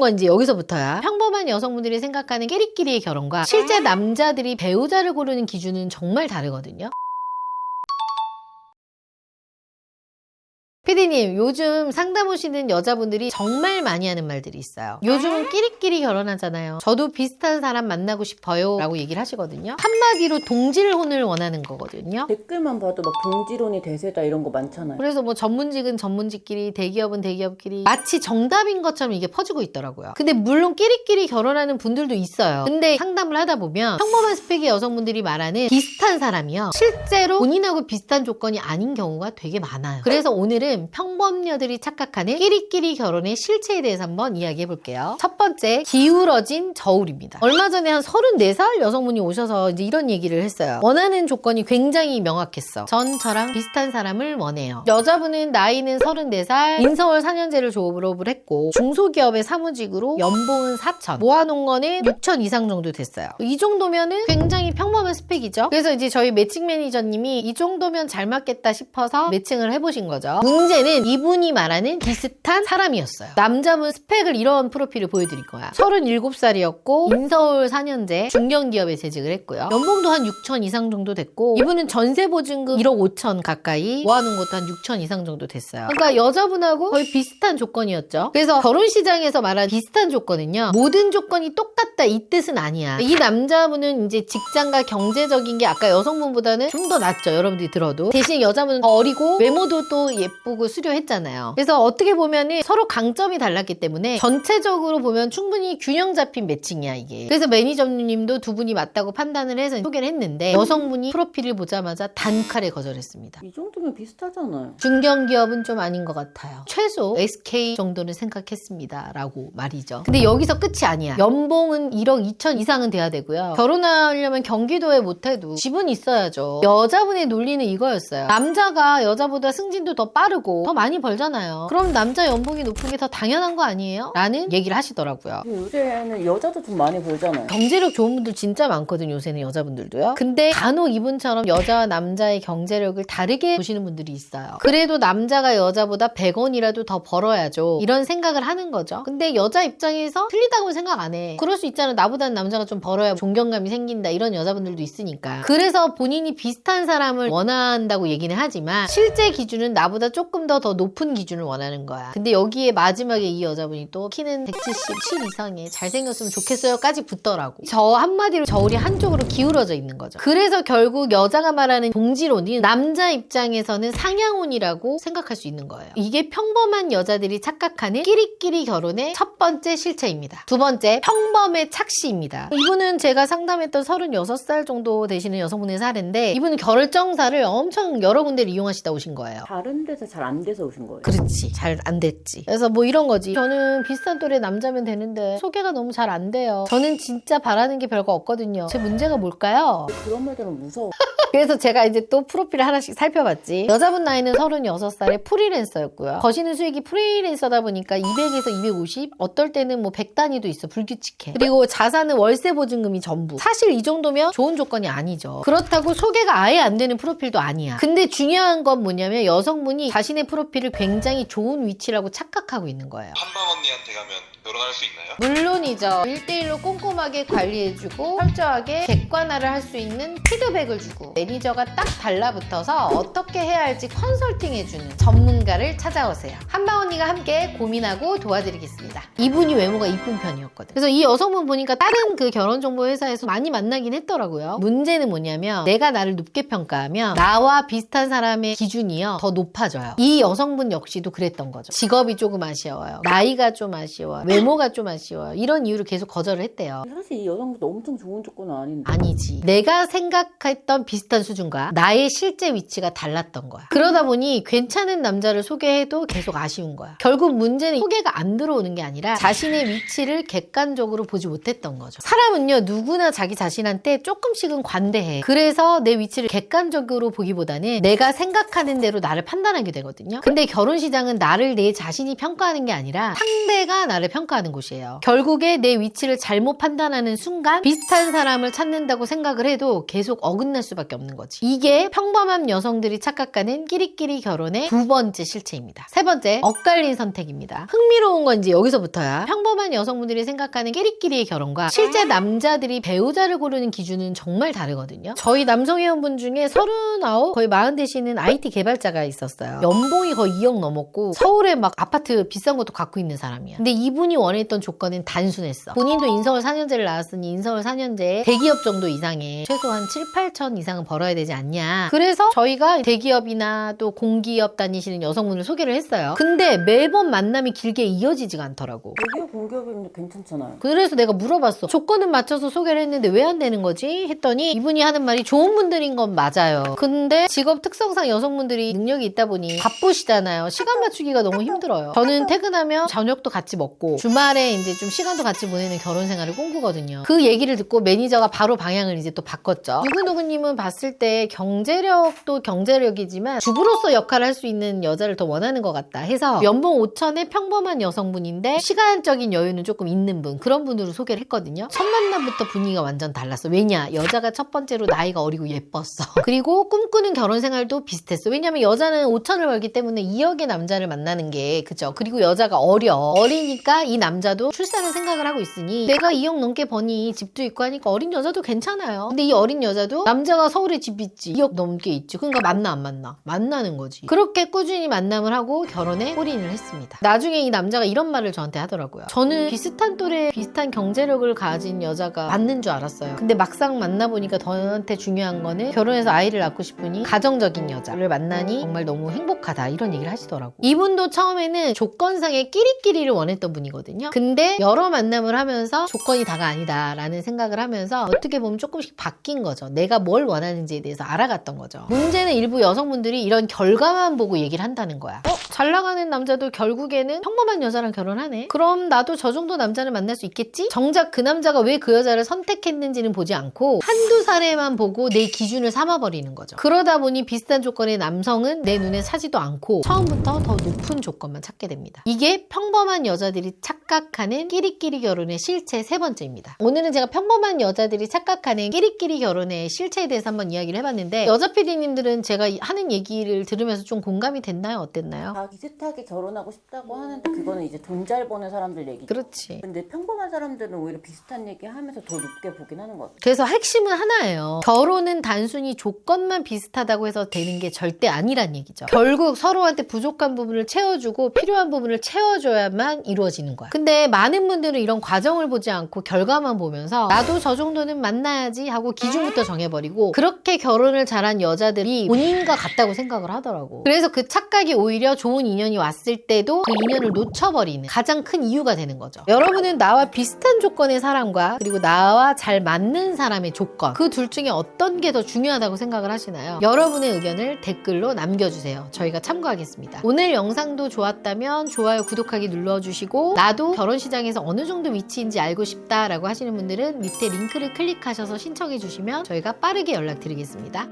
건 이제 여기서부터야. 평범한 여성분들이 생각하는 끼리끼리의 결혼과 실제 남자들이 배우자를 고르는 기준은 정말 다르거든요. 피디님, 요즘 상담 오시는 여자분들이 정말 많이 하는 말들이 있어요. 요즘은 끼리끼리 결혼하잖아요. 저도 비슷한 사람 만나고 싶어요 라고 얘기를 하시거든요. 한마디로 동질혼을 원하는 거거든요. 댓글만 봐도 막 동지론이 대세다 이런 거 많잖아요. 그래서 뭐 전문직은 전문직끼리, 대기업은 대기업끼리 마치 정답인 것처럼 이게 퍼지고 있더라고요. 근데 물론 끼리끼리 결혼하는 분들도 있어요. 근데 상담을 하다 보면 평범한 스펙의 여성분들이 말하는 비슷한 사람이요, 실제로 본인하고 비슷한 조건이 아닌 경우가 되게 많아요. 그래서 오늘은 평범녀들이 착각하는 끼리끼리 결혼의 실체에 대해서 한번 이야기해 볼게요. 첫 번째, 기울어진 저울입니다. 얼마 전에 한 34살 여성분이 오셔서 이제 이런 얘기를 했어요. 원하는 조건이 굉장히 명확했어. 전 저랑 비슷한 사람을 원해요. 여자분은 나이는 34살, 인서울 4년제를 졸업을 했고 중소기업의 사무직으로 연봉은 4천, 모아놓은 거는 6천 이상 정도 됐어요. 이 정도면은 굉장히 평범한 스펙이죠. 그래서 이제 저희 매칭 매니저님이 이 정도면 잘 맞겠다 싶어서 매칭을 해보신 거죠. 문제는 이분이 말하는 비슷한 사람이었어요. 남자분 스펙을 이런 프로필을 보여드릴 거야. 37살이었고 인서울 4년제 중견기업에 재직을 했고요. 연봉도 한 6천 이상 정도 됐고 이분은 전세보증금 1억 5천 가까이 모아놓은 것도 한 6천 이상 정도 됐어요. 그러니까 여자분하고 거의 비슷한 조건이었죠. 그래서 결혼시장에서 말하는 비슷한 조건은요, 모든 조건이 똑같다 이 뜻은 아니야. 이 남자분은 이제 직장과 경제적인 게 아까 여성분보다는 좀 더 낫죠. 여러분들이 들어도. 대신 여자분은 더 어리고 외모도 또 예쁘고 수려했잖아요. 그래서 어떻게 보면은 서로 강점이 달랐기 때문에 전체적으로 보면 충분히 균형 잡힌 매칭이야 이게. 그래서 매니저님도 두 분이 맞다고 판단을 해서 소개를 했는데 여성분이 프로필을 보자마자 단칼에 거절했습니다. 이 정도면 비슷하잖아요. 중견기업은 좀 아닌 것 같아요. 최소 SK 정도는 생각했습니다 라고 말이죠. 근데 여기서 끝이 아니야. 연봉은 1억 2천 이상은 돼야 되고요. 결혼하려면 경기도에 못해도 집은 있어야죠. 여자분의 논리는 이거였어요. 남자가 여자보다 승진도 더 빠르고 더 많이 벌잖아요. 그럼 남자 연봉이 높은 게 더 당연한 거 아니에요? 라는 얘기를 하시더라고요. 요새는 여자도 좀 많이 벌잖아요. 경제력 좋은 분들 진짜 많거든요. 요새는 여자분들도요. 근데 간혹 이분처럼 여자와 남자의 경제력을 다르게 보시는 분들이 있어요. 그래도 남자가 여자보다 100원이라도 더 벌어야죠. 이런 생각을 하는 거죠. 근데 여자 입장에서 틀리다고 생각 안 해. 그럴 수 있잖아. 나보다는 남자가 좀 벌어야 존경감이 생긴다. 이런 여자분들도 있으니까. 그래서 본인이 비슷한 사람을 원한다고 얘기는 하지만 실제 기준은 나보다 조금 더 높은 기준을 원하는 거야. 근데 여기에 마지막에 이 여자분이 또 키는 177 이상에 잘생겼으면 좋겠어요까지 붙더라고. 저 한마디로 저울이 한쪽으로 기울어져 있는 거죠. 그래서 결국 여자가 말하는 동질혼이 남자 입장에서는 상향혼이라고 생각할 수 있는 거예요. 이게 평범한 여자들이 착각하는 끼리끼리 결혼의 첫 번째 실체입니다. 두 번째, 평범의 착시입니다. 이분은 제가 상담했던 36살 정도 되시는 여성분의 사례인데 이분은 결정사를 엄청 여러 군데를 이용하시다 오신 거예요. 다른 데서 잘 안 돼서 오신 거예요. 그렇지, 잘 안 됐지. 그래서 뭐 이런 거지. 저는 비슷한 또래 남자면 되는데 소개가 너무 잘 안 돼요. 저는 진짜 바라는 게 별거 없거든요. 제 문제가 뭘까요? 그런 말 들으면 무서워. 그래서 제가 이제 또 프로필을 하나씩 살펴봤지. 여자분 나이는 36살에 프리랜서였고요. 거시는 수익이 프리랜서다 보니까 200에서 250, 어떨 때는 뭐 100단위도 있어. 불규칙해. 그리고 자산은 월세 보증금이 전부. 사실 이 정도면 좋은 조건이 아니죠. 그렇다고 소개가 아예 안 되는 프로필도 아니야. 근데 중요한 건 뭐냐면 여성분이 자신의 프로필을 굉장히 좋은 위치라고 착각하고 있는 거예요. 한방 언니한테 가면 결혼할 수 있나요? 물론이죠. 1대1로 꼼꼼하게 관리해주고 철저하게 객관화를 할 수 있는 피드백을 주고 매니저가 딱 달라붙어서 어떻게 해야 할지 컨설팅해주는 전문가를 찾아오세요. 한방 언니가 함께 고민하고 도와드리겠습니다. 이분이 외모가 이쁜 편이었거든. 그래서 이 여성분 보니까 다른 그 결혼정보회사에서 많이 만나긴 했더라고요. 문제는 뭐냐면 내가 나를 높게 평가하면 나와 비슷한 사람의 기준이요 더 높아져요. 이 여성분 역시도 그랬던 거죠. 직업이 조금 아쉬워요. 나이가 좀 아쉬워요. 외모가 좀 아쉬워요. 이런 이유로 계속 거절을 했대요. 사실 이 여성분도 엄청 좋은 조건은 아닌데. 아니지. 내가 생각했던 비슷한 수준과 나의 실제 위치가 달랐던 거야. 그러다 보니 괜찮은 남자를 소개해도 계속 아쉬운 거야. 결국 문제는 소개가 안 들어오는 게 아니라 자신의 위치를 객관적으로 보지 못했던 거죠. 사람은요 누구나 자기 자신한테 조금씩은 관대해. 그래서 내 위치를 객관적으로 보기보다는 내가 생각하는 대로 나를 판단하게 되거든요. 거거든요. 근데 결혼 시장은 나를 내 자신이 평가하는 게 아니라 상대가 나를 평가하는 곳이에요. 결국에 내 위치를 잘못 판단하는 순간 비슷한 사람을 찾는다고 생각을 해도 계속 어긋날 수밖에 없는 거지. 이게 평범한 여성들이 착각하는 끼리끼리 결혼의 두 번째 실체입니다. 세 번째, 엇갈린 선택입니다. 흥미로운 건 이제 여기서부터야. 평범한 여성분들이 생각하는 끼리끼리의 결혼과 실제 남자들이 배우자를 고르는 기준은 정말 다르거든요. 저희 남성 회원분 중에 39, 거의 40 되시는 IT 개발자가 있었어요. 연봉이 거의 2억 넘었고 서울에 막 아파트 비싼 것도 갖고 있는 사람이야. 근데 이분이 원했던 조건은 단순했어. 본인도 인서울 4년제를 나왔으니 인서울 4년제에 대기업 정도 이상의 최소한 7, 8천 이상은 벌어야 되지 않냐. 그래서 저희가 대기업이나 또 공기업 다니시는 여성분을 소개를 했어요. 근데 매번 만남이 길게 이어지지가 않더라고. 대기업 공기업이면 괜찮잖아요. 그래서 내가 물어봤어. 조건은 맞춰서 소개를 했는데 왜 안 되는 거지? 했더니 이분이 하는 말이 좋은 분들인 건 맞아요. 근데 직업 특성상 여성분들이 능력이 있다 보니 바쁘시잖아요. 시간 맞추기가 너무 힘들어요. 저는 퇴근하면 저녁도 같이 먹고 주말에 이제 좀 시간도 같이 보내는 결혼 생활을 꿈꾸거든요. 그 얘기를 듣고 매니저가 바로 방향을 이제 또 바꿨죠. 누구누구님은 봤을 때 경제력도 경제력이지만 주부로서 역할을 할 수 있는 여자를 더 원하는 것 같다 해서 연봉 5천의 평범한 여성분인데 시간적인 여유는 조금 있는 분, 그런 분으로 소개를 했거든요. 첫 만남부터 분위기가 완전 달랐어. 왜냐? 여자가 첫 번째로 나이가 어리고 예뻤어. 그리고 꿈꾸는 결혼 생활도 비슷했어. 왜냐면 여자는 5천을 벌기 때문에 2억의 남자를 만나는 게 그죠? 그리고 여자가 어리니까 이 남자도 출산을 생각을 하고 있으니 내가 2억 넘게 버니 집도 있고 하니까 어린 여자도 괜찮아요. 근데 이 어린 여자도 남자가 서울에 집 있지, 2억 넘게 있지. 그러니까 만나 안 만나? 만나는 거지. 그렇게 꾸준히 만남을 하고 결혼에 골인을 했습니다. 나중에 이 남자가 이런 말을 저한테 하더라고요. 저는 비슷한 또래, 비슷한 경제력을 가진 여자가 맞는 줄 알았어요. 근데 막상 만나보니까 저한테 중요한 거는 결혼해서 아이를 낳고 싶으니 가정적인 여자를 만나니 정말 너무 행복하다, 이런 얘기를 하시더라고요. 이분도 처음에는 조건상의 끼리끼리를 원했던 분이거든요. 근데 여러 만남을 하면서 조건이 다가 아니다 라는 생각을 하면서 어떻게 보면 조금씩 바뀐 거죠. 내가 뭘 원하는지에 대해서 알아갔던 거죠. 문제는 일부 여성분들이 이런 결과만 보고 얘기를 한다는 거야. 잘 나가는 남자도 결국에는 평범한 여자랑 결혼하네? 그럼 나도 저 정도 남자를 만날 수 있겠지? 정작 그 남자가 왜 그 여자를 선택했는지는 보지 않고 한두 사례만 보고 내 기준을 삼아버리는 거죠. 그러다 보니 비슷한 조건의 남성은 내 눈에 차지도 않고 처음부터 더 높은 조건만 찾게 됩니다. 이게 평범한 여자들이 착각하는 끼리끼리 결혼의 실체 세 번째입니다. 오늘은 제가 평범한 여자들이 착각하는 끼리끼리 결혼의 실체에 대해서 한번 이야기를 해봤는데 여자 PD님들은 제가 하는 얘기를 들으면서 좀 공감이 됐나요? 어땠나요? 다 비슷하게 결혼하고 싶다고 하는데 그거는 이제 돈 잘 버는 사람들 얘기죠. 그렇지. 근데 평범한 사람들은 오히려 비슷한 얘기 하면서 더 높게 보긴 하는 것 같아요. 그래서 핵심은 하나예요. 결혼은 단순히 조건만 비슷하다고 해서 되는 게 절대 아니란 얘기죠. 결국 서로한테 부족한 부분을 채워주고 필요한 부분을 채워줘야만 이루어지는 거야. 근데 많은 분들은 이런 과정을 보지 않고 결과만 보면서 나도 저 정도는 만나야지 하고 기준부터 정해버리고 그렇게 결혼을 잘한 여자들이 본인과 같다고 생각을 하더라고. 그래서 그 착각이 오히려 좋은 인연이 왔을 때도 그 인연을 놓쳐버리는 가장 큰 이유가 되는 거죠. 여러분은 나와 비슷한 조건의 사람과 그리고 나와 잘 맞는 사람의 조건, 그 둘 중에 어떤 게 더 중요하다고 생각을 하시나요? 여러분의 의견을 댓글로 남겨주세요. 저희가 참고하겠습니다. 오늘 영상도 좋았다면 좋아요, 구독하기 눌러주시고 나도 결혼 시장에서 어느 정도 위치인지 알고 싶다라고 하시는 분들은 밑에 링크를 클릭하셔서 신청해 주시면 저희가 빠르게 연락드리겠습니다.